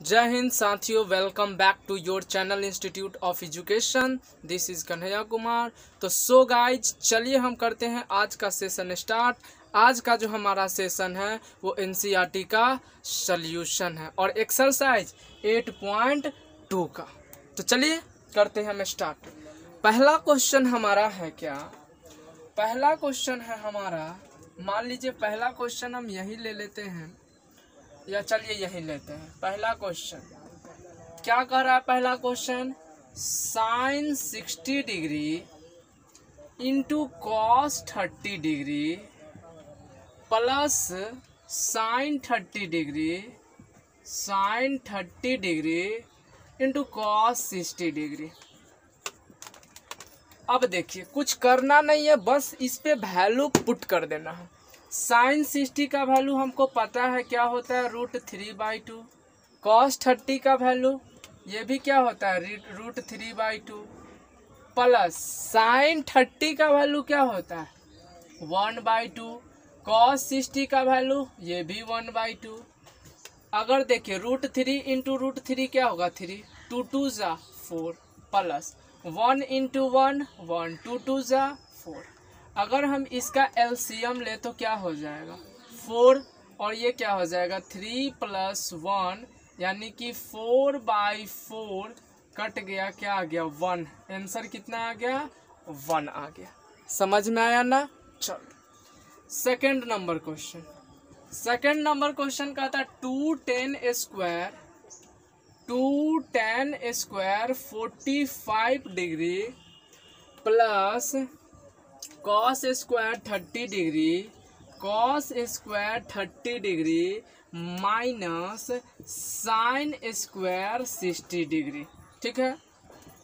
जय हिंद साथियों, welcome back to your channel institute of education. This is Kanhaiya Kumar. तो गाइज, चलिए हम करते हैं आज का सेशन स्टार्ट। आज का जो हमारा सेशन है वो एनसीईआरटी का सॉल्यूशन है और एक्सरसाइज 8.2 का। तो चलिए करते हैं हम स्टार्ट। पहला क्वेश्चन हमारा है क्या? पहला क्वेश्चन है हमारा, मान लीजिए पहला क्वेश्चन हम यही ले लेते हैं, या चलिए यही लेते हैं। पहला क्वेश्चन क्या कह रहा है? पहला question sign 60 degree into cos 30 degree plus sign 30 degree into cos 60 degree. अब देखिए, कुछ करना नहीं है, बस इस पे वैल्यू पुट कर देना है। साइन 60 का वैल्यू हमको पता है क्या होता है, √3/2। कॉस 30 का वैल्यू ये भी क्या होता है, √3/2। प्लस साइन 30 का वैल्यू क्या होता है, 1/2। कॉस 60 का वैल्यू ये भी 1/2। अगर देखिए √3 इंटू √3 क्या होगा, 3, 2 2 ज़ा 4 प्लस 1 इंटू 1 1 2 2 ज़ा 4। अगर हम इसका एलसीएम ले तो क्या हो जाएगा, 4, और ये क्या हो जाएगा 3 + 1, यानी कि 4/4 कट गया, क्या आ गया 1। आंसर कितना आ गया, 1 आ गया। समझ में आया ना? चलो second number question. Second number question का था 2tan square 45 degree plus cos square 30 degree minus sine square 60 degree. ठीक है,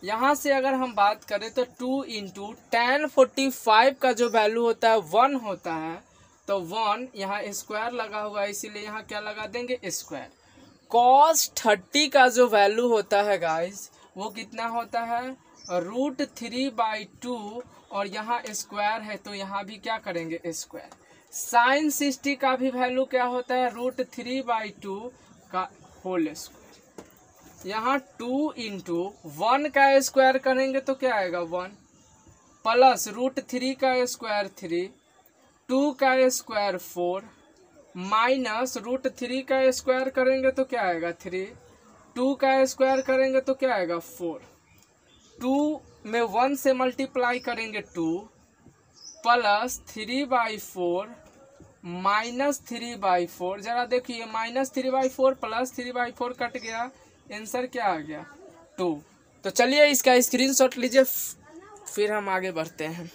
यहाँ से अगर हम बात करें तो 2 इंटू tan 45 का जो वैल्यू होता है 1 होता है, तो 1 यहाँ स्क्वायर लगा हुआ है, इसीलिए यहाँ क्या लगा देंगे, स्क्वायर। कॉस 30 का जो वैल्यू होता है गाइस, वो कितना होता है, √3/2, और यहाँ स्क्वायर है तो यहाँ भी क्या करेंगे, स्क्वायर। साइन 60 का भी वैल्यू क्या होता है, √3/2 का होल स्क्वायर। यहाँ 2 इंटू 1 का स्क्वायर करेंगे तो क्या आएगा, 1 प्लस √3 का स्क्वायर 3, 2 का स्क्वायर 4 माइनस √3 का स्क्वायर करेंगे तो क्या आएगा 3, 2 का स्क्वायर करेंगे तो क्या आएगा 4, 2 में 1 से मल्टीप्लाई करेंगे 2 प्लस 3/4 माइनस 3/4। जरा देखिए, -3/4 प्लस 3/4 कट गया, आंसर क्या आ गया, 2। तो चलिए इसका स्क्रीनशॉट लीजिए, फिर हम आगे बढ़ते हैं।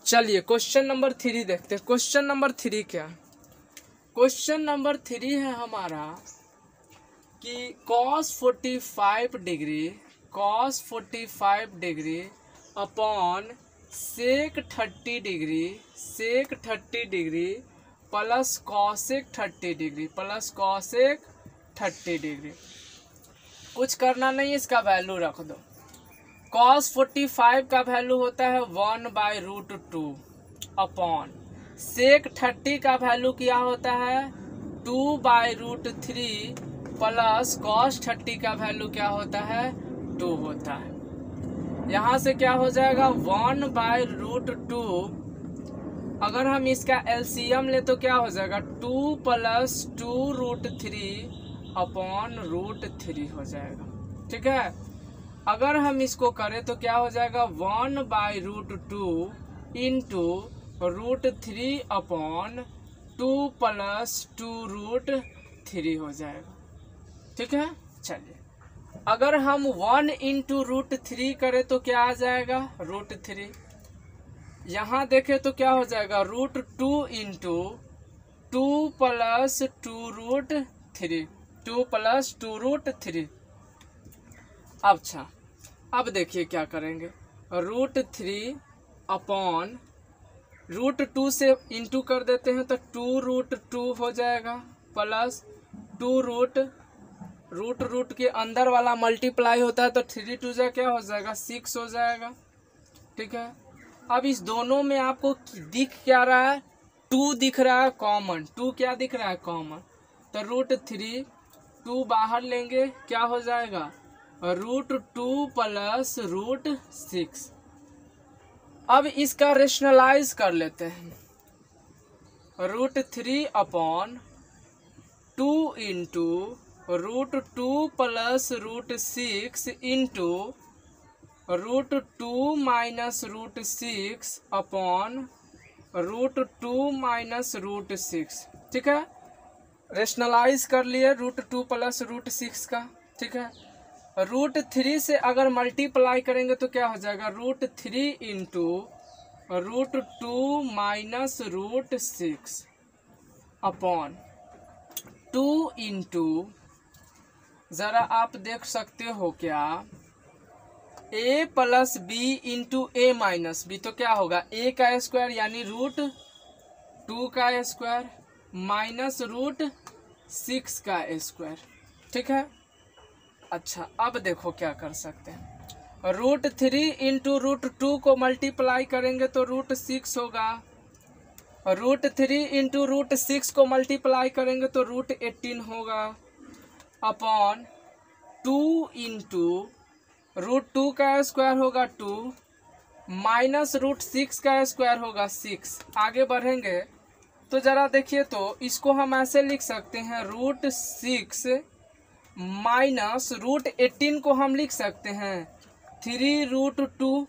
चलिए क्वेश्चन नंबर 3 देखते हैं। क्वेश्चन नंबर 3 क्या? क्वेश्चन नंबर 3 है हमारा कि cos 45 degree upon sec 30 degree plus cosec 30 degree. कुछ करना नहीं, इसका वैल्यू रख दो। cos 45 का वैल्यू होता है 1/√2 अपॉन sec 30 का वैल्यू क्या होता है, 2/√3 प्लस cos 30 का वैल्यू क्या होता है, 2 होता है। यहाँ से क्या हो जाएगा, 1/√2। अगर हम इसका एलसीएम ले तो क्या हो जाएगा, 2 + 2√3 अपॉन √3 हो जाएगा। ठीक है, अगर हम इसको करें तो क्या हो जाएगा, 1/√2 इंटू √3 अपॉन 2 + 2√3 हो जाएगा। ठीक है, चलिए अगर हम 1 इंटू √3 करें तो क्या आ जाएगा, √3। यहाँ देखें तो क्या हो जाएगा, √2 इंटू 2 + 2√3, 2 + 2√3। अच्छा, अब देखिए क्या करेंगे, √3 अपॉन √2 से इंटू कर देते हैं तो 2√2 हो जाएगा प्लस 2√रूट के अंदर वाला मल्टीप्लाई होता है तो 3 2 जा क्या हो जाएगा, 6 हो जाएगा। ठीक है, अब इस दोनों में आपको दिख क्या रहा है, 2 दिख रहा है कॉमन, 2 क्या दिख रहा है कॉमन, तो √3, 2 बाहर लेंगे क्या हो जाएगा √2 प्लस √6। अब इसका रेशनलाइज कर लेते हैं, √3 upon 2 into √2 plus √6 into √2 minus √6 upon √2 minus √6। ठीक है, रेशनलाइज कर लिए √2 प्लस √6 का। ठीक है, √3 से अगर मल्टीप्लाई करेंगे तो क्या हो जाएगा √3 इंटू √2 माइनस √6 अपॉन 2 इंटू, ज़रा आप देख सकते हो क्या, a plus b into a minus b, तो क्या होगा a का स्क्वायर यानी √2 का स्क्वायर माइनस √6 का स्क्वायर। ठीक है, अच्छा अब देखो क्या कर सकते हैं, √3 इंटू √2 को मल्टीप्लाई करेंगे तो √6 होगा, √3 इंटू √6 को मल्टीप्लाई करेंगे तो √18 होगा, अपॉन 2 इंटू √2 का स्क्वायर होगा 2 माइनस √6 का स्क्वायर होगा 6। आगे बढ़ेंगे तो ज़रा देखिए, तो इसको हम ऐसे लिख सकते हैं √6 माइनस √18 को हम लिख सकते हैं 3√2।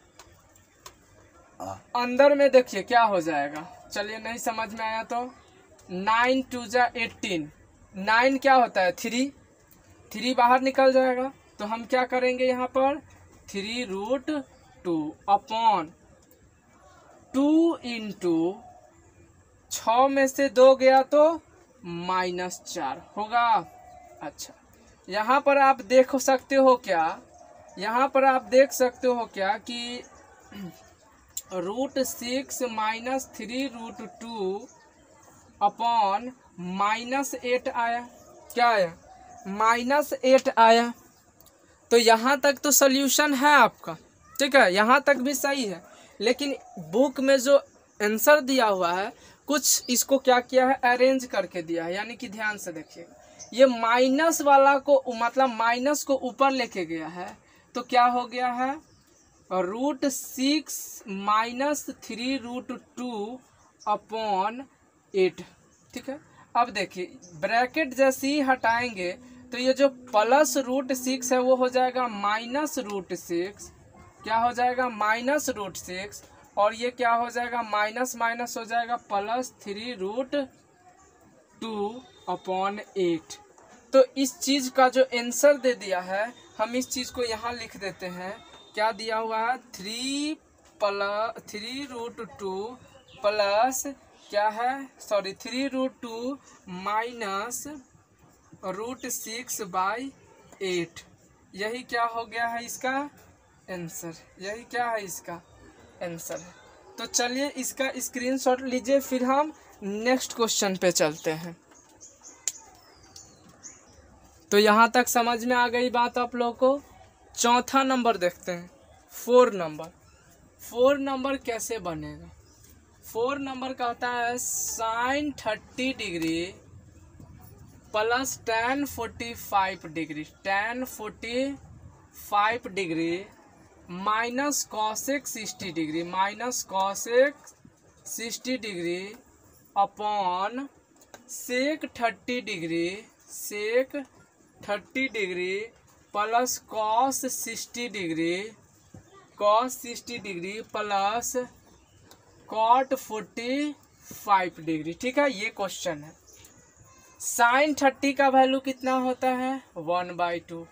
अंदर में देखिए क्या हो जाएगा, चलिए नहीं समझ में आया तो 9 2 जा 18, 9 क्या होता है 3 बाहर निकल जाएगा, तो हम क्या करेंगे यहाँ पर 3√2 अपॉन 2 इंटू 6 में से 2 गया तो -4 होगा। अच्छा, यहाँ पर आप देख सकते हो क्या, यहाँ पर आप देख सकते हो क्या कि √6 माइनस 3√2 अपॉन -8 आया, क्या आया -8 आया। तो यहाँ तक तो सल्यूशन है आपका, ठीक है, यहाँ तक भी सही है, लेकिन बुक में जो आंसर दिया हुआ है कुछ इसको क्या किया है अरेंज करके दिया है, यानी कि ध्यान से देखिए, ये माइनस वाला को मतलब माइनस को ऊपर लेके गया है, तो क्या हो गया है √6 माइनस 3√2 अपॉन 8। ठीक है, अब देखिए ब्रैकेट जैसे ही हटाएंगे तो ये जो प्लस √6 है वो हो जाएगा माइनस √6, क्या हो जाएगा -√6, और ये क्या हो जाएगा माइनस माइनस हो जाएगा प्लस 3√2 अपॉन 8। तो इस चीज़ का जो आंसर दे दिया है, हम इस चीज़ को यहाँ लिख देते हैं, क्या दिया हुआ है 3√2 प्लस क्या है 3√2 माइनस √6/8, यही क्या हो गया है इसका आंसर, यही क्या है इसका आंसर है। तो चलिए इसका स्क्रीनशॉट लीजिए, फिर हम नेक्स्ट क्वेश्चन पे चलते हैं। तो यहाँ तक समझ में आ गई बात आप लोगों को। चौथा नंबर देखते हैं, 4 नंबर कैसे बनेगा। 4 नंबर कहता है sin 30 degree plus tan 45 degree, tan 45 degree minus cosec 60 degree, minus cosec 60 degree upon sec 30 degree, sec 30 degree plus cos 60 degree, cos 60 degree plus cot 45 degree. ठीक है, ये क्वेश्चन है। sin 30 का वैल्यू कितना होता है 1/2,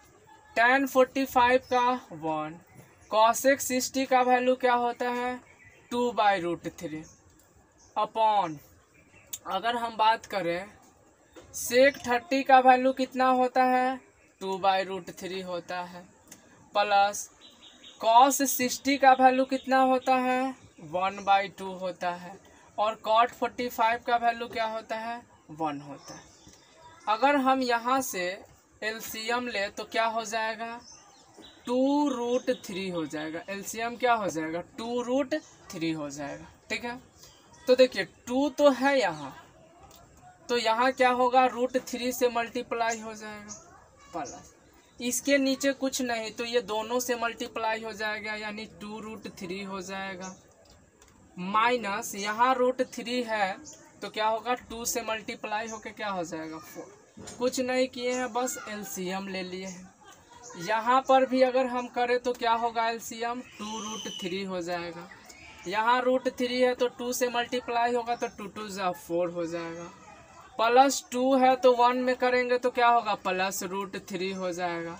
tan 45 का 1, cosec 60 का वैल्यू क्या होता है 2/√3 अपॉन, अगर हम बात करें sec 30 का वैल्यू कितना होता है 2/√3 होता है, प्लस cos 60 का वैल्यू कितना होता है 1/2 होता है, और cot 45 का वैल्यू क्या होता है 1 होता है। अगर हम यहाँ से एलसीएम ले तो क्या हो जाएगा 2√3 हो जाएगा, एलसीएम क्या हो जाएगा 2√3 हो जाएगा। ठीक है, तो देखिए 2 तो है यहाँ, तो यहाँ क्या होगा, √3 से मल्टीप्लाई हो जाएगा प्लस, इसके नीचे कुछ नहीं तो ये दोनों से मल्टीप्लाई हो जाएगा यानी 2√3 हो जाएगा, माइनस यहाँ √3 है तो क्या होगा 2 से मल्टीप्लाई होके क्या हो जाएगा 4। कुछ नहीं किए हैं, बस एलसीएम ले लिए हैं। यहाँ पर भी अगर हम करें तो क्या होगा एलसीएम, 2√3 हो जाएगा। यहाँ √3 है तो 2 से मल्टीप्लाई होगा तो 2 2 जा 4 हो जाएगा, प्लस 2 है तो 1 में करेंगे तो क्या होगा प्लस √3 हो जाएगा,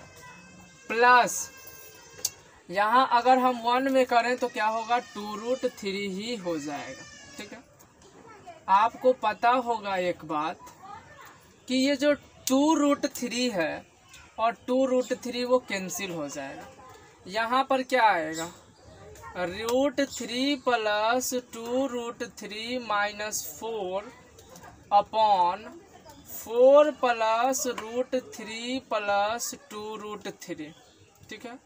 प्लस यहाँ अगर हम 1 में करें तो क्या होगा 2√3 ही हो जाएगा। ठीक है, आपको पता होगा एक बात कि ये जो 2√3 है और 2√3 वो कैंसिल हो जाएगा। यहाँ पर क्या आएगा, √3 plus 2√3 minus 4 upon 4 plus √3 plus 2√3। ठीक है,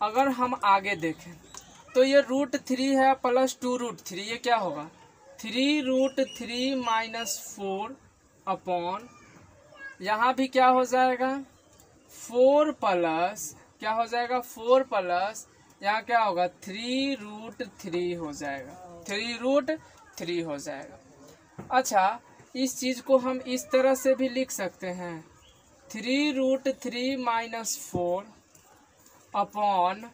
अगर हम आगे देखें तो ये √3 है प्लस 2√3, ये क्या होगा 3√3 माइनस 4 अपॉन यहाँ भी क्या हो जाएगा 4 प्लस क्या हो जाएगा 4 प्लस यहाँ क्या होगा 3√3 हो जाएगा, 3√3 हो जाएगा। अच्छा, इस चीज को हम इस तरह से भी लिख सकते हैं 3√3 माइनस 4 अपॉन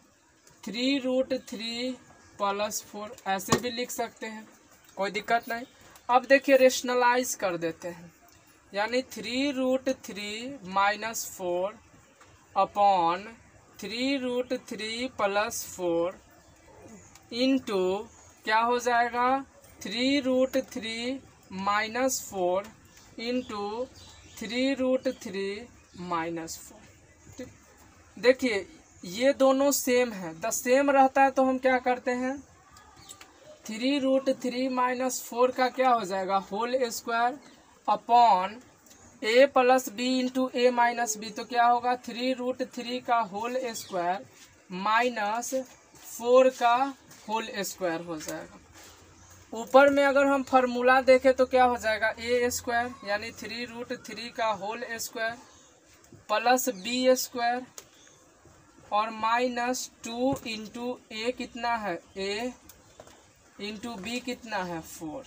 3√3 प्लस 4, ऐसे भी लिख सकते हैं, कोई दिक्कत नहीं। अब देखिए रेशनलाइज कर देते हैं, यानी 3√3 माइनस 4 अपॉन 3√3 प्लस 4 इंटू क्या हो जाएगा 3√3 माइनस 4 इंटू 3√3 माइनस 4। ठीक, देखिए ये दोनों सेम है, द सेम रहता है तो हम क्या करते हैं 3√3 माइनस 4 का क्या हो जाएगा whole square upon a plus b into a minus b, तो क्या होगा 3√3 का होल स्क्वायर माइनस 4 का होल स्क्वायर हो जाएगा। ऊपर में अगर हम फार्मूला देखें तो क्या हो जाएगा ए स्क्वायर यानी 3√3 का whole square plus b square और माइनस 2 इंटू ए कितना है a इंटू बी कितना है 4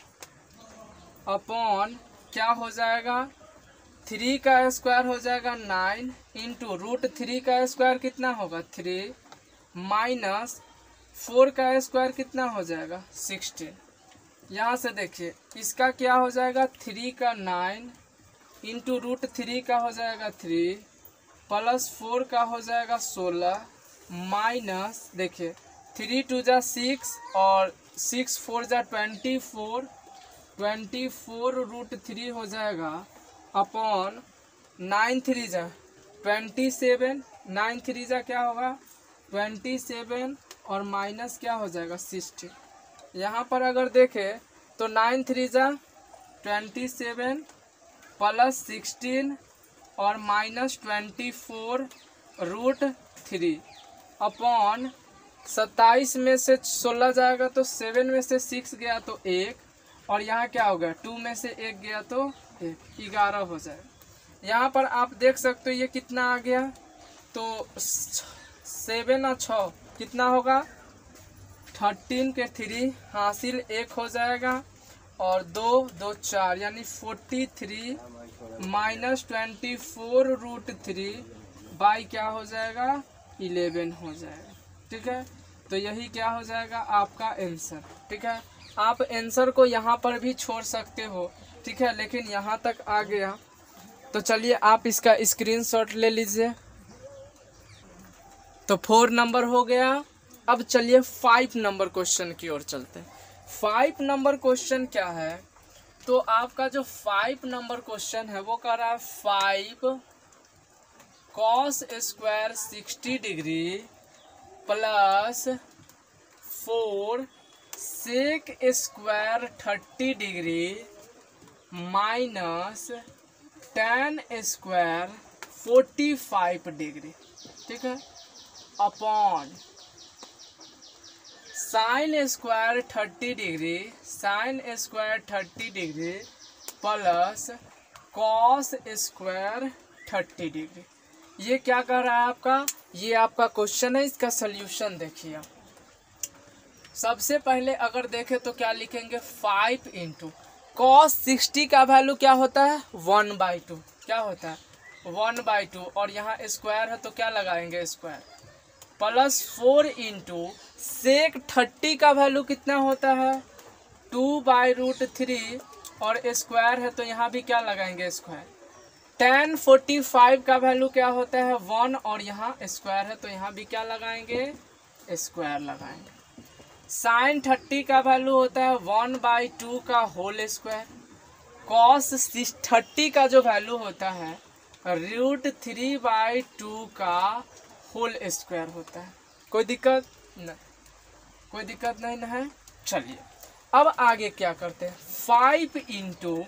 अपॉन क्या हो जाएगा 3 का स्क्वायर हो जाएगा 9 इंटू √3 का स्क्वायर कितना होगा 3 माइनस 4 का स्क्वायर कितना हो जाएगा 16। यहाँ से देखिए इसका क्या हो जाएगा 3 का 9 इंटू √3 का हो जाएगा 3 प्लस 4 का हो जाएगा 16 माइनस देखिए 3 2 जा 6 और 6 4 जा 24 √3 हो जाएगा अपॉन 9 3 जा 27 9 3 जा क्या होगा 27 और माइनस क्या हो जाएगा 60। यहाँ पर अगर देखें तो 9 3 जा 27 प्लस 16 और माइनस 24 √3 अपॉन 27 में से 16 जाएगा तो 7 में से 6 गया तो 1 और यहाँ क्या हो गया 2 में से 1 गया तो 1 11 हो जाएगा। यहाँ पर आप देख सकते हो ये कितना आ गया तो 7 और 6 कितना होगा 13 के 3 हासिल 1 हो जाएगा और 2 2 4 यानी 43 माइनस 24 √3 बाई क्या हो जाएगा 11 हो जाएगा। ठीक है, तो यही क्या हो जाएगा आपका आंसर। ठीक है, आप आंसर को यहाँ पर भी छोड़ सकते हो। ठीक है, लेकिन यहाँ तक आ गया तो चलिए आप इसका स्क्रीनशॉट ले लीजिए। तो 4 नंबर हो गया। अब चलिए 5 नंबर क्वेश्चन की ओर चलते हैं। 5 नंबर क्वेश्चन क्या है, तो आपका जो 5 नंबर क्वेश्चन है वो कह रहा है 5 cos square 60 degree plus 4 sec square 30 degree minus tan square 45 degree. ठीक है, upon sine square 30 degree sine square 30 degree plus cos square 30 degree. ये क्या कह रहा है आपका, ये आपका क्वेश्चन है, इसका सोल्यूशन देखिए। सबसे पहले अगर देखें तो क्या लिखेंगे, 5 इंटू कॉस 60 का वैल्यू क्या होता है 1/2, क्या होता है 1/2, और यहाँ स्क्वायर है तो क्या लगाएंगे स्क्वायर, प्लस 4 इंटू सेक 30 का वैल्यू कितना होता है 2/√3, और स्क्वायर है तो यहाँ भी क्या लगाएंगे स्क्वायर। tan 45 का वैल्यू क्या होता है 1, और यहाँ स्क्वायर है तो यहाँ भी क्या लगाएंगे स्क्वायर लगाएंगे। साइन 30 का वैल्यू होता है 1/2 का होल स्क्वायर। कॉस 30 का जो वैल्यू होता है √3/2 का होल स्क्वायर होता है। कोई दिक्कत नहीं, कोई दिक्कत नहीं ना है। चलिए अब आगे क्या करते हैं, 5 इंटू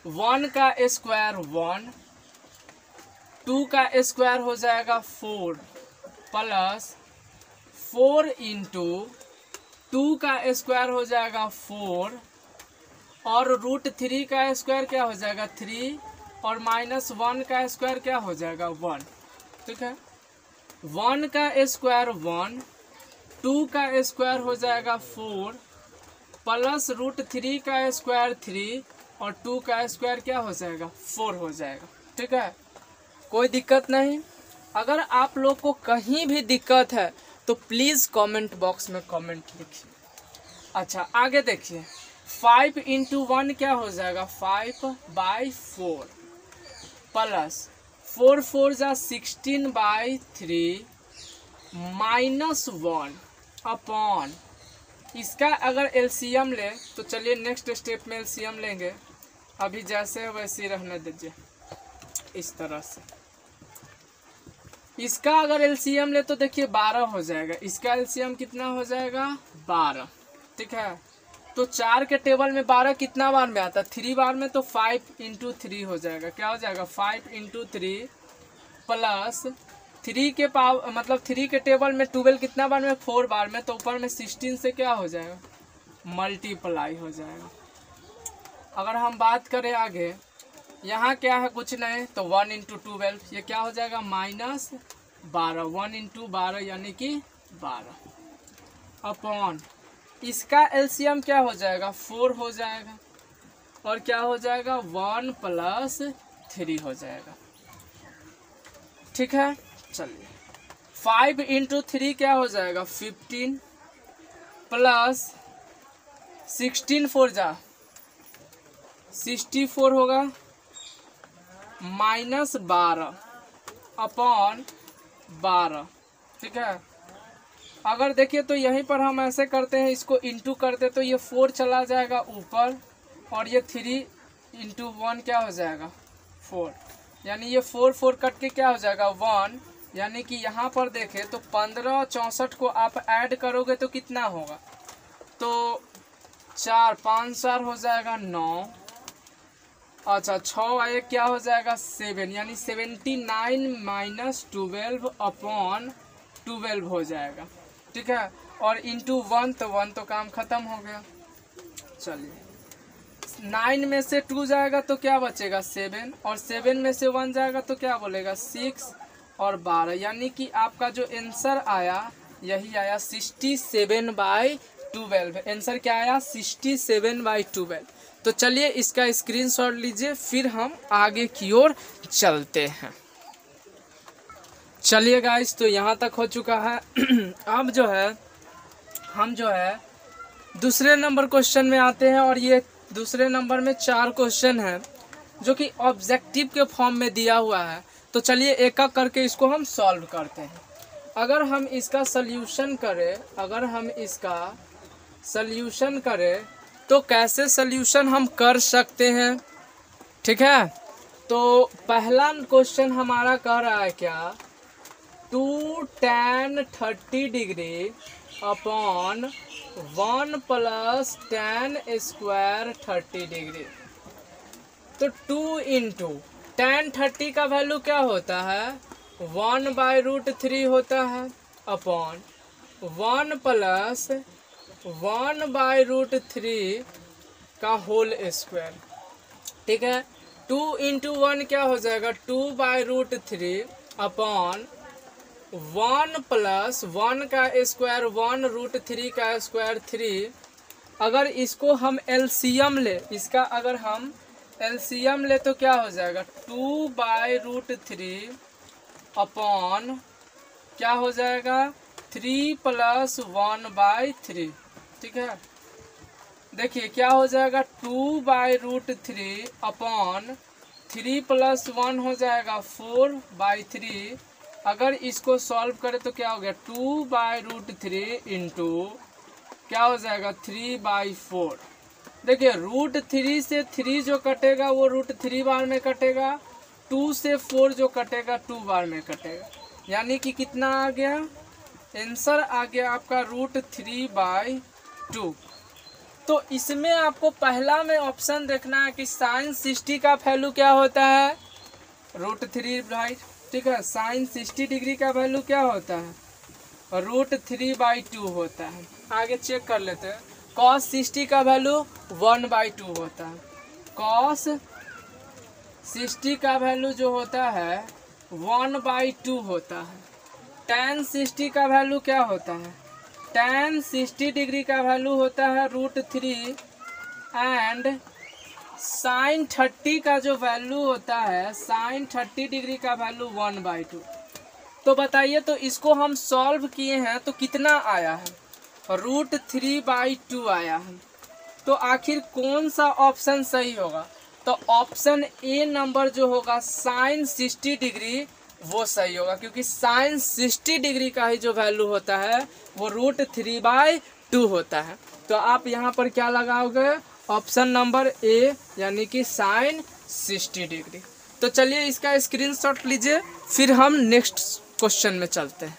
1 का स्क्वायर 1, 2 का स्क्वायर हो जाएगा 4, प्लस 4 इंटू 2 का स्क्वायर हो जाएगा 4, और √3 का स्क्वायर क्या हो जाएगा 3, और माइनस 1 का स्क्वायर क्या हो जाएगा 1। ठीक है, 1 का स्क्वायर 1, 2 का स्क्वायर हो जाएगा 4, प्लस √3 का स्क्वायर 3, और 2 का स्क्वायर क्या हो जाएगा 4 हो जाएगा। ठीक है, कोई दिक्कत नहीं। अगर आप लोग को कहीं भी दिक्कत है तो प्लीज़ कमेंट बॉक्स में कमेंट लिखिए। अच्छा आगे देखिए, 5 इंटू 1 क्या हो जाएगा 5/4, प्लस 4 4 जा 16/3 माइनस 1 अपॉन, इसका अगर एलसीएम ले तो चलिए नेक्स्ट स्टेप में एलसीएम लेंगे, अभी जैसे वैसे रहने दीजिए इस तरह से। इसका अगर एलसीएम ले तो देखिए 12 हो जाएगा, इसका एलसीएम कितना हो जाएगा 12। ठीक है, तो 4 के टेबल में 12 कितना बार में आता है 3 बार में, तो 5 इंटू 3 हो जाएगा, क्या हो जाएगा 5 इंटू 3, प्लस 3 के पावर मतलब 3 के टेबल में 12 कितना बार में 4 बार में, तो ऊपर में 16 से क्या हो जाएगा मल्टीप्लाई हो जाएगा। अगर हम बात करें आगे, यहाँ क्या है कुछ नहीं, तो 1 इंटू 12 ये क्या हो जाएगा -12, 1 इंटू 12 यानी कि 12 अपॉन, इसका एलसीएम क्या हो जाएगा 4 हो जाएगा, और क्या हो जाएगा 1 + 3 हो जाएगा। ठीक है, चलिए 5 इंटू 3 क्या हो जाएगा 15, प्लस 16 4 जा 64 होगा, -12 अपॉन 12। ठीक है, अगर देखिए तो यहीं पर हम ऐसे करते हैं, इसको इंटू करते तो ये 4 चला जाएगा ऊपर, और ये 3 इंटू 1 क्या हो जाएगा 4, यानी ये 4 4 कट के क्या हो जाएगा 1, यानी कि यहाँ पर देखें तो 15 और 64 को आप ऐड करोगे तो कितना होगा, तो 4 5 4 हो जाएगा 9, अच्छा 6 और 1 क्या हो जाएगा 7, यानी 79 - 12 अपॉन 12 हो जाएगा। ठीक है, और इंटू 1 तो 1 तो काम खत्म हो गया। चलिए 9 में से 2 जाएगा तो क्या बचेगा 7, और 7 में से 1 जाएगा तो क्या बोलेगा 6 और 12, यानी कि आपका जो आंसर आया यही आया 67/12। आंसर क्या आया 67/12। तो चलिए इसका स्क्रीनशॉट लीजिए, फिर हम आगे की ओर चलते हैं। चलिए गाइस, तो यहाँ तक हो चुका है। अब जो है हम जो है दूसरे नंबर क्वेश्चन में आते हैं, और ये दूसरे नंबर में 4 क्वेश्चन हैं जो कि ऑब्जेक्टिव के फॉर्म में दिया हुआ है। तो चलिए एक एक करके इसको हम सॉल्व करते हैं। अगर हम इसका सल्यूशन करें तो कैसे सल्यूशन हम कर सकते हैं। ठीक है, तो पहला क्वेश्चन हमारा कह रहा है क्या 2 tan 30 degree upon 1 + tan square 30 degree. तो 2 इंटू tan 30 का वैल्यू क्या होता है 1/√3 होता है, अपॉन 1 प्लस 1/√3 का होल स्क्वायर। ठीक है, 2 × 1 क्या हो जाएगा 2/√3 अपॉन 1 प्लस 1 का स्क्वायर 1√3 का स्क्वायर 3। अगर इसको हम एलसीएम ले, इसका अगर हम एलसीएम ले तो क्या हो जाएगा 2/√3 अपॉन क्या हो जाएगा 3 + 1/3। ठीक है, देखिए क्या हो जाएगा 2/√3 अपॉन 3 + 1 हो जाएगा 4/3। अगर इसको सॉल्व करें तो क्या हो गया 2/√3 इंटू क्या हो जाएगा 3/4। देखिए √3 से 3 जो कटेगा वो √3 बार में कटेगा, 2 से 4 जो कटेगा 2 बार में कटेगा, यानी कि कितना आ गया आंसर आ गया आपका √3/2। तो इसमें आपको पहला में ऑप्शन देखना है कि sin 60 का वैल्यू क्या होता है √3 भाई। ठीक है, sin 60 डिग्री का वैल्यू क्या होता है √3/2 होता है। आगे चेक कर लेते हैं, cos 60 का वैल्यू 1/2 होता है। cos 60 का वैल्यू जो होता है 1/2 होता है। tan 60 का वैल्यू क्या होता है tan 60 डिग्री का वैल्यू होता है √3 एंड sin 30 का जो वैल्यू होता है sin 30 डिग्री का वैल्यू 1/2। तो बताइए, तो इसको हम सॉल्व किए हैं तो कितना आया है √3/2 आया है। तो आखिर कौन सा ऑप्शन सही होगा, तो ऑप्शन ए नंबर जो होगा sin 60 डिग्री वो सही होगा, क्योंकि sin 60 डिग्री का ही जो वैल्यू होता है वो √3/2 होता है। तो आप यहाँ पर क्या लगाओगे ऑप्शन नंबर ए यानी कि sin 60 डिग्री। तो चलिए इसका स्क्रीनशॉट लीजिए, फिर हम नेक्स्ट क्वेश्चन में चलते हैं।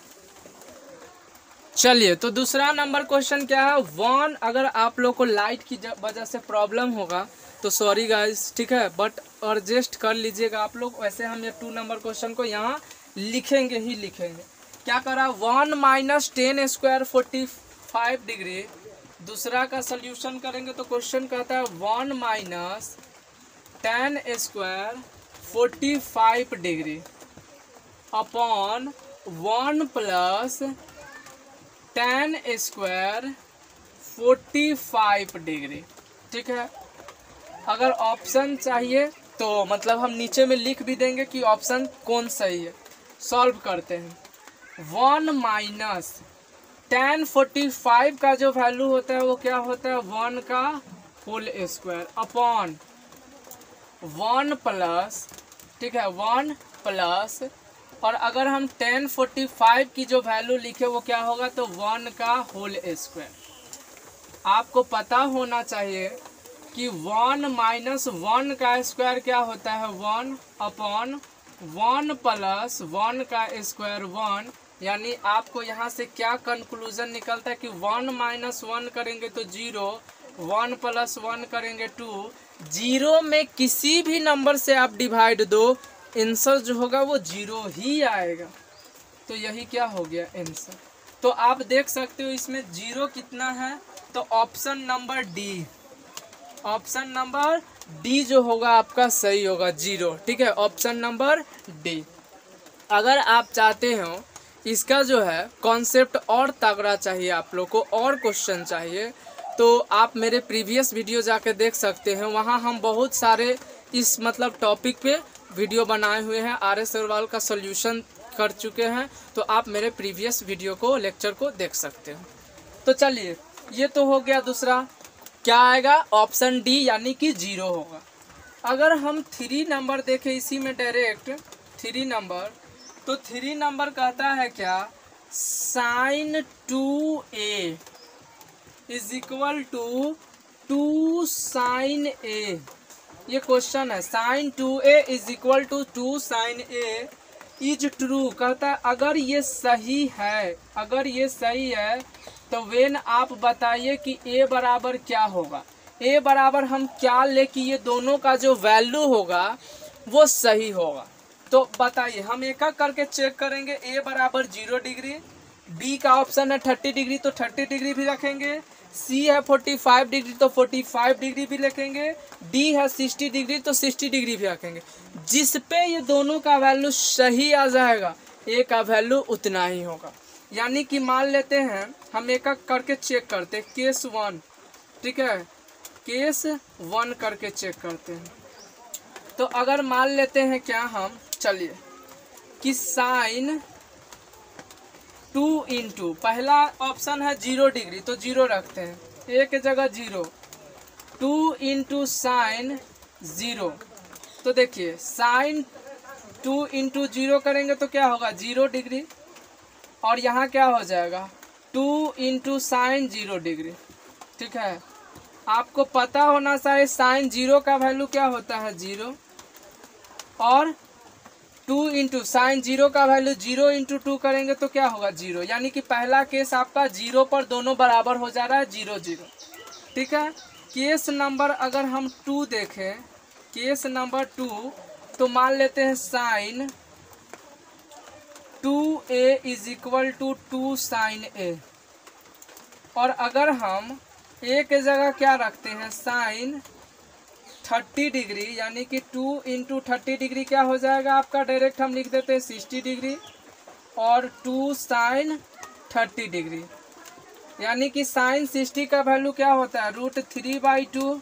चलिए, तो दूसरा नंबर क्वेश्चन क्या है 1। अगर आप लोग को लाइट की वजह से प्रॉब्लम होगा तो सॉरी गाइस, ठीक है, बट एडजस्ट कर लीजिएगा आप लोग। वैसे हम ये 2 नंबर क्वेश्चन को यहाँ लिखेंगे ही लिखेंगे। क्या करा 1 - 10 स्क्वायर 45 डिग्री। दूसरा का सोल्यूशन करेंगे तो क्वेश्चन कहता है 1 - 10 square 45 degree upon 1 + 10 square 45 degree. ठीक है, अगर ऑप्शन चाहिए तो मतलब हम नीचे में लिख भी देंगे कि ऑप्शन कौन सही है। सॉल्व करते हैं। 1 - 10 45 का जो वैल्यू होता है वो क्या होता है 1 का होल स्क्वायर अपॉन 1 प्लस, ठीक है 1 प्लस, और अगर हम 10 45 की जो वैल्यू लिखे वो क्या होगा तो 1 का होल स्क्वायर। आपको पता होना चाहिए कि 1 - 1 का स्क्वायर क्या होता है 1 अपॉन 1 + 1 का स्क्वायर 1। यानी आपको यहाँ से क्या कंक्लूजन निकलता है कि 1 - 1 करेंगे तो 0, 1 + 1 करेंगे 2। 0 में किसी भी नंबर से आप डिवाइड दो, आंसर जो होगा वो 0 ही आएगा। तो यही क्या हो गया आंसर। तो आप देख सकते हो इसमें 0 कितना है, तो option number D, option number D जो होगा आपका सही होगा 0। ठीक है, ऑप्शन नंबर डी। अगर आप चाहते हो इसका जो है कॉन्सेप्ट और तगड़ा चाहिए, आप लोग को और क्वेश्चन चाहिए, तो आप मेरे प्रीवियस वीडियो जाके देख सकते हैं। वहाँ हम बहुत सारे इस मतलब टॉपिक पे वीडियो बनाए हुए हैं, RS अग्रवाल का सॉल्यूशन कर चुके हैं। तो आप मेरे प्रीवियस वीडियो को लेक्चर को देख सकते हो। तो चलिए, ये तो हो गया दूसरा। क्या आएगा ऑप्शन डी यानी कि 0 होगा। अगर हम 3 नंबर देखें इसी में डायरेक्ट 3 नंबर, तो 3 नंबर कहता है क्या sin 2a = 2 sin a। ये क्वेश्चन है sin 2a = 2 sin a is true. कहता है अगर ये सही है, अगर ये सही है तो वेन आप बताइए कि a बराबर क्या होगा। a बराबर हम क्या ले कि ये दोनों का जो वैल्यू होगा वो सही होगा। तो बताइए, हम एक एक करके चेक करेंगे। a बराबर 0 डिग्री, बी का ऑप्शन है 30 डिग्री तो 30 डिग्री भी रखेंगे, सी है 45 डिग्री तो 45 डिग्री भी रखेंगे, डी है 60 डिग्री तो 60 डिग्री भी रखेंगे। जिस पे ये दोनों का वैल्यू सही आ जाएगा ए का वैल्यू उतना ही होगा। यानी कि मान लेते हैं हम एक एक करके चेक करते हैं, केस 1, ठीक है, केस 1 करके चेक करते हैं। तो अगर मान लेते हैं क्या हम, चलिए, कि साइन 2 इंटू, पहला ऑप्शन है 0 डिग्री तो 0 रखते हैं, एक जगह 0, 2 इंटू साइन 0। तो देखिए साइन 2 इंटू 0 करेंगे तो क्या होगा 0 डिग्री, और यहाँ क्या हो जाएगा 2 इंटू साइन 0 डिग्री, ठीक है। आपको पता होना चाहिए साइन 0 का वैल्यू क्या होता है 0, और 2 इंटू साइन 0 का वैल्यू 0 इंटू 2 करेंगे तो क्या होगा 0। यानी कि पहला केस आपका 0 पर दोनों बराबर हो जा रहा है, 0 0, ठीक है। केस नंबर अगर हम 2 देखें, केस नंबर 2, तो मान लेते हैं sine 2a is equal to 2 sine a, और अगर हम एक जगह क्या रखते हैं साइन 30 डिग्री, यानी कि 2 इंटू 30 डिग्री क्या हो जाएगा आपका, डायरेक्ट हम लिख देते हैं 60 डिग्री, और 2 साइन 30 डिग्री, यानी कि साइन 60 का वैल्यू क्या होता है √3/2,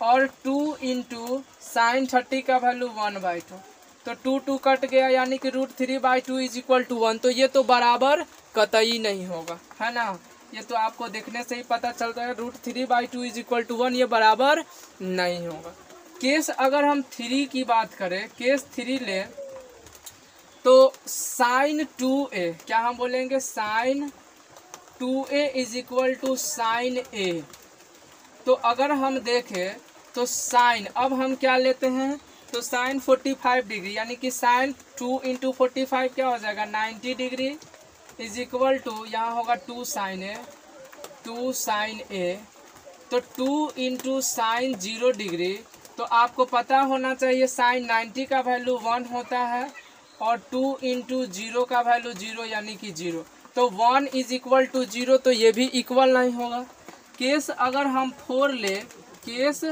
और 2 इंटू साइन 30 का वैल्यू 1/2, तो 2 2 कट गया, यानी कि √3/2 इज इक्वल टू 1। तो ये तो बराबर कतई नहीं होगा, है ना, ये तो आपको देखने से ही पता चलता है √3/2 इज इक्वल टू 1, ये बराबर नहीं होगा। केस अगर हम 3 की बात करें, केस 3 ले, तो साइन 2a, क्या हम बोलेंगे sine 2a is equal to sine a। तो अगर हम देखें तो साइन, अब हम क्या लेते हैं, तो साइन 45 डिग्री, यानी कि साइन 2 इंटू 45 क्या हो जाएगा 90 डिग्री इज इक्वल टू, यहाँ होगा 2 साइन a, 2 साइन a, तो 2 इंटू साइन 0 डिग्री, तो आपको पता होना चाहिए साइन 90 का वैल्यू 1 होता है, और 2 इंटू 0 का वैल्यू 0, यानी कि 0, तो 1 इज इक्वल टू 0, तो ये भी इक्वल नहीं होगा। केस अगर हम 4 ले, केस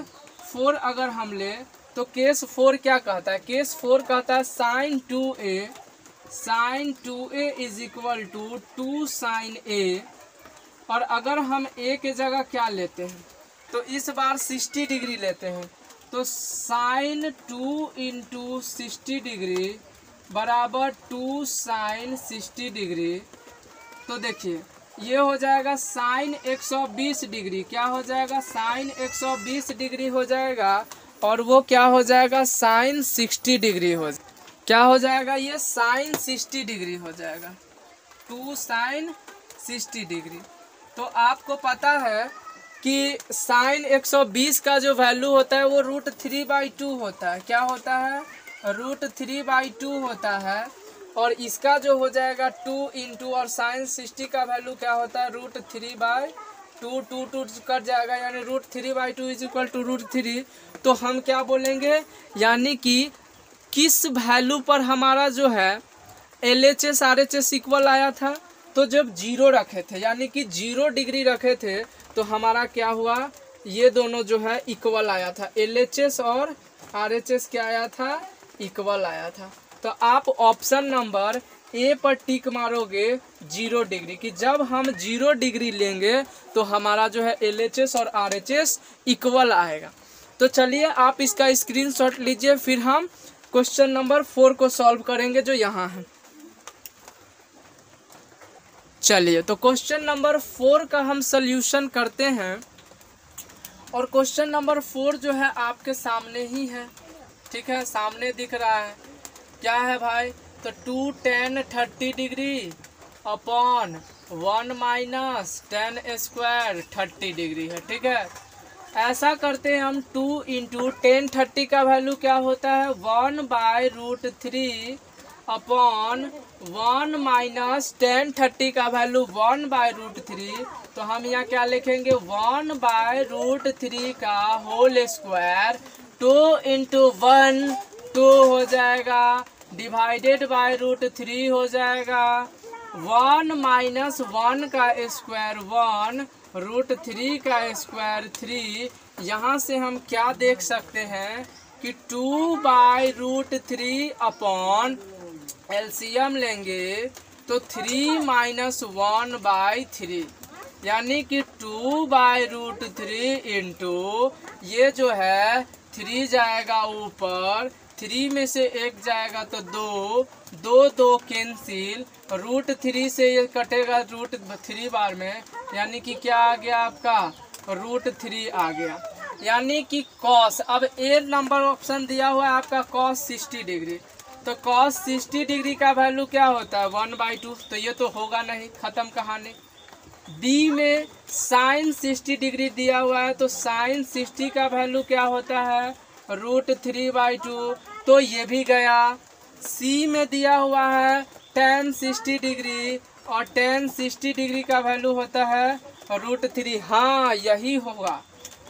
4 अगर हम ले, तो केस 4 क्या कहता है, केस 4 कहता है sine 2a is equal to 2 sine a, और अगर हम a के जगह क्या लेते हैं, तो इस बार 60 डिग्री लेते हैं, तो साइन 2 इंटू 60 डिग्री बराबर 2 साइन 60 डिग्री। तो देखिए ये हो जाएगा साइन 120 डिग्री, क्या हो जाएगा साइन 120 डिग्री हो जाएगा, और वो क्या हो जाएगा साइन 60 डिग्री हो, क्या हो जाएगा ये साइन 60 डिग्री हो जाएगा, 2 साइन 60 डिग्री। तो आपको पता है कि साइन 120 का जो वैल्यू होता है वो √3/2 होता है, क्या होता है √3/2 होता है, और इसका जो हो जाएगा 2 इंटू, और साइन 60 का वैल्यू क्या होता है √3/2, 2 2 कट जाएगा, यानी √3/2 इज इक्वल टू √3। तो हम क्या बोलेंगे, यानी कि किस वैल्यू पर हमारा जो है LHS RHS इक्वल आया था, तो जब 0 रखे थे, यानी कि 0 डिग्री रखे थे, तो हमारा क्या हुआ, ये दोनों जो है इक्वल आया था, LHS और RHS क्या आया था, इक्वल आया था। तो आप ऑप्शन नंबर ए पर टिक मारोगे 0 डिग्री, कि जब हम 0 डिग्री लेंगे तो हमारा जो है LHS और RHS इक्वल आएगा। तो चलिए आप इसका स्क्रीनशॉट लीजिए, फिर हम क्वेश्चन नंबर 4 को सॉल्व करेंगे जो यहाँ है। चलिए तो क्वेश्चन नंबर 4 का हम सल्यूशन करते हैं, और क्वेश्चन नंबर 4 जो है आपके सामने ही है, ठीक है, सामने दिख रहा है, क्या है भाई, तो 2 tan 30 degree upon 1 minus tan square 30 degree है, ठीक है। ऐसा करते हैं हम, 2 इंटू tan 30 का वैल्यू क्या होता है 1/√3 अपॉन 1 माइनस tan 30 का वैल्यू 1/√3, तो हम यहाँ क्या लिखेंगे 1/√3 का होल स्क्वायर, 2 इंटू 1 2 हो जाएगा, डिवाइडेड बाय √3 हो जाएगा, 1 माइनस 1 का स्क्वायर 1 √3 का स्क्वायर 3। यहाँ से हम क्या देख सकते हैं कि 2/√3 अपॉन एलसीएम लेंगे तो 3 माइनस 1/3 यानी कि 2/√3 इंटू ये जो है 3 जाएगा ऊपर, 3 में से 1 जाएगा तो 2 कैंसिल, √3 से ये कटेगा √3 बार में, यानी कि क्या आ गया आपका √3 आ गया। यानी कि कॉस, अब ए नंबर ऑप्शन दिया हुआ है आपका cos 60 डिग्री, तो cos 60 डिग्री का वैल्यू क्या होता है 1/2, तो ये तो होगा नहीं, खत्म कहानी। बी में sin 60 डिग्री दिया हुआ है, तो sin 60 का वैल्यू क्या होता है √3/2, तो ये भी गया। सी में दिया हुआ है tan 60 डिग्री, और tan 60 डिग्री का वैल्यू होता है √3, हाँ यही होगा।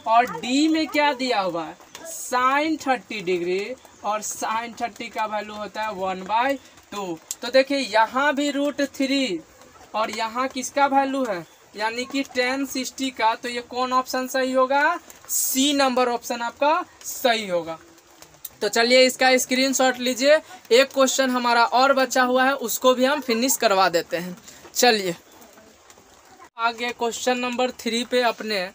और डी में क्या दिया हुआ है sin 30 डिग्री, और sin 30 का वैल्यू होता है 1/2। तो देखिए यहाँ भी √3 और यहाँ किसका वैल्यू है, यानी कि tan 60 का, तो ये कौन ऑप्शन सही होगा, सी नंबर ऑप्शन आपका सही होगा। तो चलिए इसका स्क्रीनशॉट लीजिए, एक क्वेश्चन हमारा और बचा हुआ है, उसको भी हम फिनिश करवा देते हैं। चलिए आगे क्वेश्चन नंबर 3 पे अपने,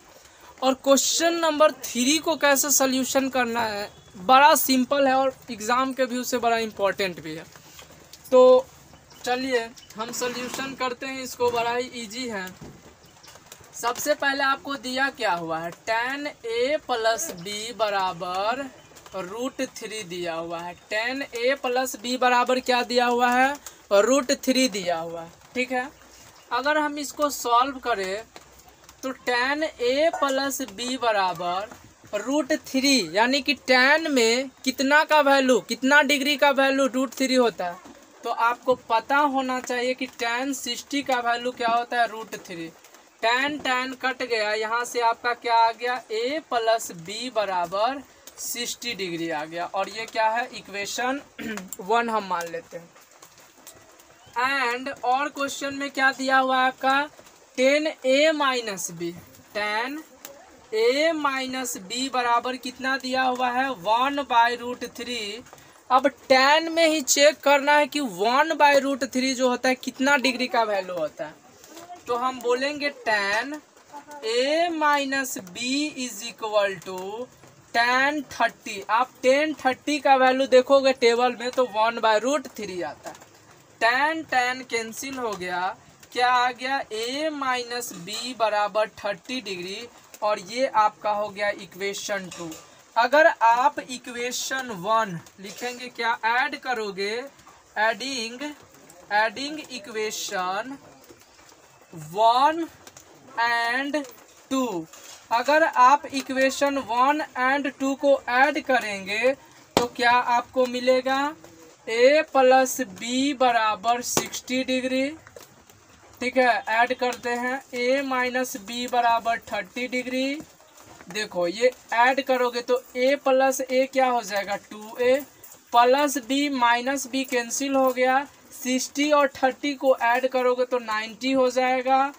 और क्वेश्चन नंबर 3 को कैसे सॉल्यूशन करना है बड़ा सिंपल है और एग्ज़ाम के व्यू से बड़ा इम्पोर्टेंट भी है। तो चलिए हम सॉल्यूशन करते हैं इसको, बड़ा ही इजी है। सबसे पहले आपको दिया क्या हुआ है tan a + b बराबर √3 दिया हुआ है। tan a + b बराबर क्या दिया हुआ है √3 दिया हुआ है, ठीक है। अगर हम इसको सॉल्व करें तो tan a + b बराबर √3, यानी कि tan में कितना का वैल्यू, कितना डिग्री का वैल्यू √3 होता है, तो आपको पता होना चाहिए कि tan 60 का वैल्यू क्या होता है √3। tan कट गया, यहाँ से आपका क्या आ गया a + b बराबर 60 डिग्री आ गया, और ये क्या है इक्वेशन 1 हम मान लेते हैं। एंड और क्वेश्चन में क्या दिया हुआ है आपका tan a - b, tan a - b बराबर कितना दिया हुआ है 1/√3। अब tan में ही चेक करना है कि 1/√3 जो होता है कितना डिग्री का वैल्यू होता है, तो हम बोलेंगे tan a - b = tan 30। आप tan 30 का वैल्यू देखोगे टेबल में तो 1/√3 आता है। tan कैंसिल हो गया, क्या आ गया a - b बराबर 30 डिग्री, और ये आपका हो गया इक्वेशन 2। अगर आप इक्वेशन 1 लिखेंगे, क्या ऐड करोगे, एडिंग इक्वेशन 1 एंड 2। अगर आप इक्वेशन 1 एंड 2 को ऐड करेंगे तो क्या आपको मिलेगा a + b बराबर 60 डिग्री, ठीक है। ऐड करते हैं a - b बराबर 30 डिग्री। देखो ये ऐड करोगे तो a + a क्या हो जाएगा 2a, plus b minus b cancel हो गया, 60 और 30 को ऐड करोगे तो 90 हो जाएगा।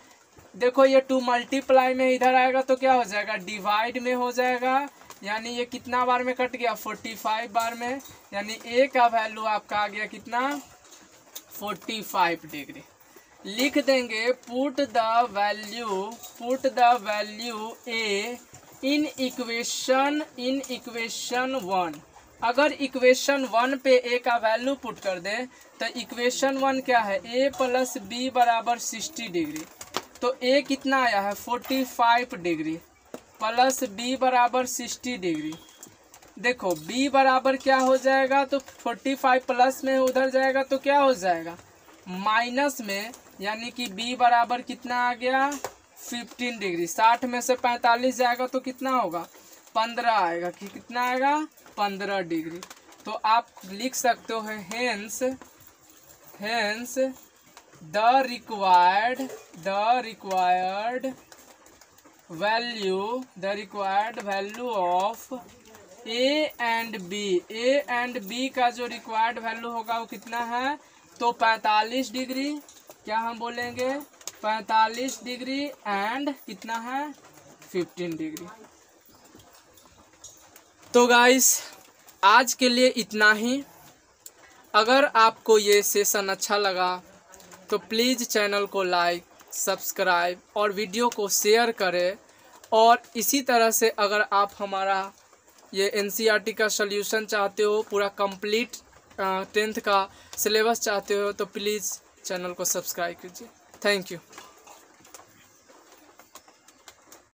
देखो ये 2 मल्टीप्लाई में इधर आएगा तो क्या हो जाएगा डिवाइड में हो जाएगा, यानी ये कितना बार में कट गया 45 बार में, यानी a का वैल्यू आपका आ गया कितना 45 डिग्री। लिख देंगे put the value a in equation 1। अगर इक्वेशन 1 पे a का वैल्यू पुट कर दें तो इक्वेशन 1 क्या है a + b बराबर 60 डिग्री, तो a कितना आया है 45 डिग्री प्लस b बराबर 60 डिग्री। देखो b बराबर क्या हो जाएगा, तो 45 प्लस में उधर जाएगा तो क्या हो जाएगा माइनस में, यानी कि b बराबर कितना आ गया 15 डिग्री। 60 में से 45 जाएगा तो कितना होगा 15 आएगा, कि कितना आएगा 15 डिग्री। तो आप लिख सकते हो hence the required value of a and b का जो रिक्वायर्ड वैल्यू होगा वो कितना है, तो 45 डिग्री क्या हम बोलेंगे 45 डिग्री एंड कितना है 15 डिग्री। तो गाइस आज के लिए इतना ही। अगर आपको ये सेशन अच्छा लगा तो प्लीज़ चैनल को लाइक सब्सक्राइब और वीडियो को शेयर करें। और इसी तरह से अगर आप हमारा ये NCERT का सॉल्यूशन चाहते हो, पूरा कंप्लीट 10th का सिलेबस चाहते हो तो प्लीज़ चैनल को सब्सक्राइब कीजिए। Thank you.